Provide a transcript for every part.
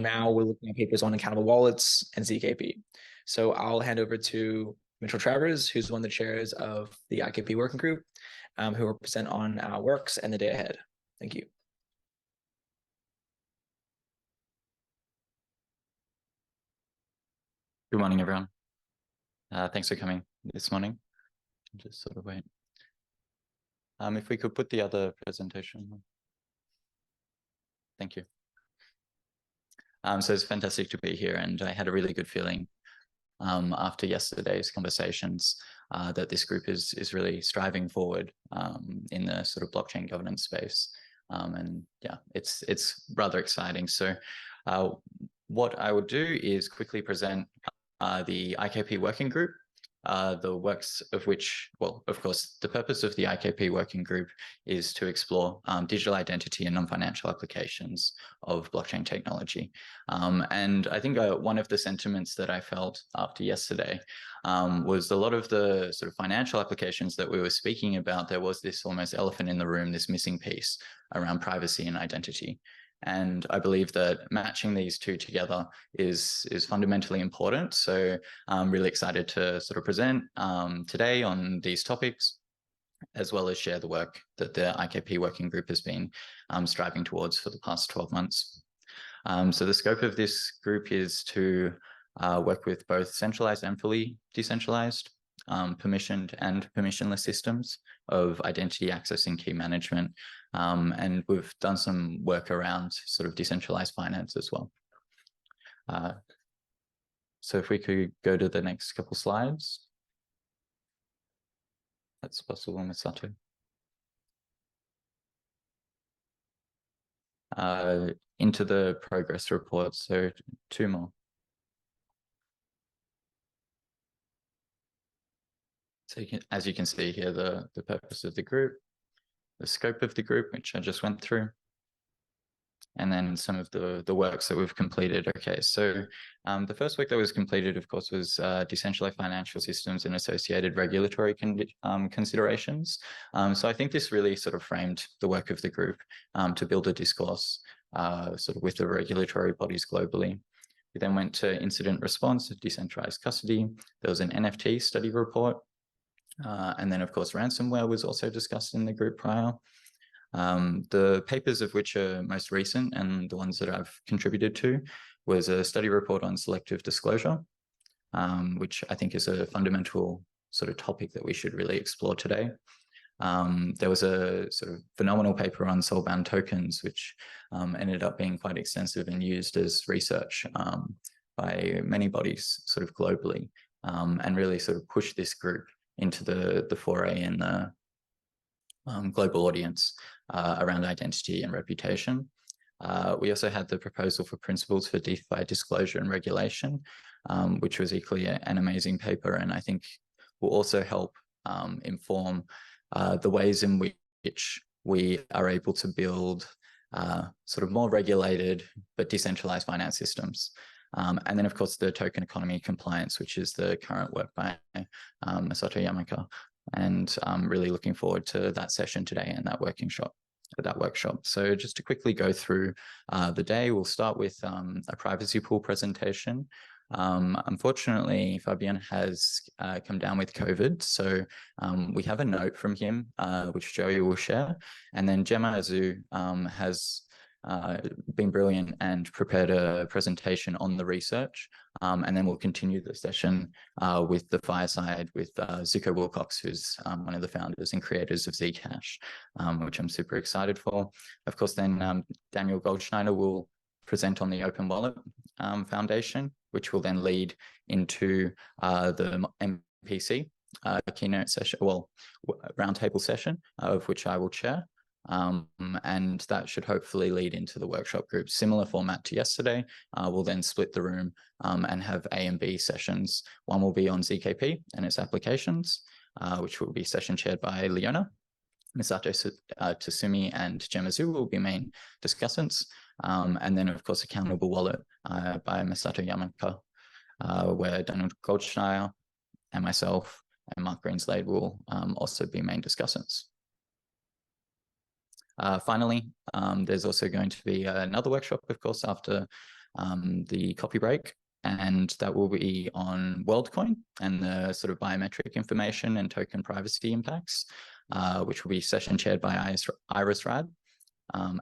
now we're looking at papers on accountable wallets and ZKP. So I'll hand over to Mitchell Travers, who's one of the chairs of the IKP working group, who will present on our works and the day ahead. Thank you. Good morning, everyone. Thanks for coming this morning. Just sort of wait. If we could put the other presentation. Thank you. So it's fantastic to be here, and I had a really good feeling after yesterday's conversations that this group is really striving forward in the sort of blockchain governance space. And yeah, it's rather exciting. So what I will do is quickly present the IKP working group, the works of which, well, of course, the purpose of the IKP working group is to explore digital identity and non-financial applications of blockchain technology. And I think one of the sentiments that I felt after yesterday was a lot of the sort of financial applications that we were speaking about, there was this almost elephant in the room, this missing piece around privacy and identity. And I believe that matching these two together is fundamentally important. So I'm really excited to sort of present today on these topics, as well as share the work that the IKP working group has been striving towards for the past 12 months. So the scope of this group is to work with both centralized and fully decentralized, permissioned and permissionless systems of identity access and key management. And we've done some work around sort of decentralized finance as well. So if we could go to the next couple slides. That's possible, Masato. Into the progress report, so 2 more. So as you can see here, the purpose of the group, the scope of the group, which I just went through, and then some of the works that we've completed. Okay, so the first work that was completed, of course, was decentralized financial systems and associated regulatory considerations. So I think this really sort of framed the work of the group to build a discourse sort of with the regulatory bodies globally. We then went to incident response, decentralized custody. There was an NFT study report. And then, of course, ransomware was also discussed in the group prior. The papers of which are most recent and the ones that I've contributed to was a study report on selective disclosure, which I think is a fundamental sort of topic that we should really explore today. There was a sort of phenomenal paper on soul-bound tokens, which ended up being quite extensive and used as research by many bodies sort of globally, and really sort of pushed this group into the foray in the global audience around identity and reputation. We also had the proposal for principles for DeFi disclosure and regulation, which was equally an amazing paper, and I think will also help inform the ways in which we are able to build sort of more regulated but decentralized finance systems. And then, of course, the token economy compliance, which is the current work by Masato Yamaka. And I'm really looking forward to that session today and that workshop. So just to quickly go through the day, we'll start with a privacy pool presentation. Unfortunately, Fabian has come down with COVID, so we have a note from him, which Joey will share. And then Gemma Azu has been brilliant and prepared a presentation on the research. And then we'll continue the session with the fireside with Zuko Wilcox, who's one of the founders and creators of Zcash, which I'm super excited for. Of course, then Daniel Goldschneider will present on the Open Wallet Foundation, which will then lead into the MPC keynote session, well, roundtable session, of which I will chair. And that should hopefully lead into the workshop group. Similar format to yesterday. We'll then split the room and have A and B sessions. One will be on ZKP and its applications, which will be session chaired by Leona. Misato Tasumi and Gemma Zhu will be main discussants. And then, of course, Accountable Wallet by Masato Yamaka, where Daniel Goldschneider and myself and Mark Greenslade will also be main discussants. Finally, there's also going to be another workshop, of course, after the coffee break, and that will be on WorldCoin and the sort of biometric information and token privacy impacts, which will be session chaired by Iris Rad.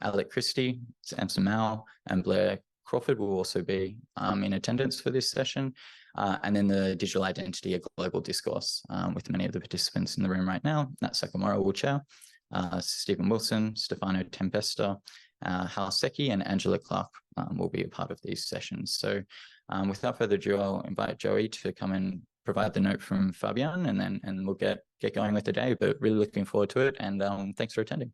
Alec Christie, Samson Mao, and Blair Crawford will also be in attendance for this session. And then the digital identity, a global discourse with many of the participants in the room right now. Nat Sakamura will chair. Stephen Wilson, Stefano Tempesta, Hal Secchi, and Angela Clark will be a part of these sessions. So without further ado, I'll invite Joey to come and provide the note from Fabian, and we'll get going with the day, but really looking forward to it. And thanks for attending.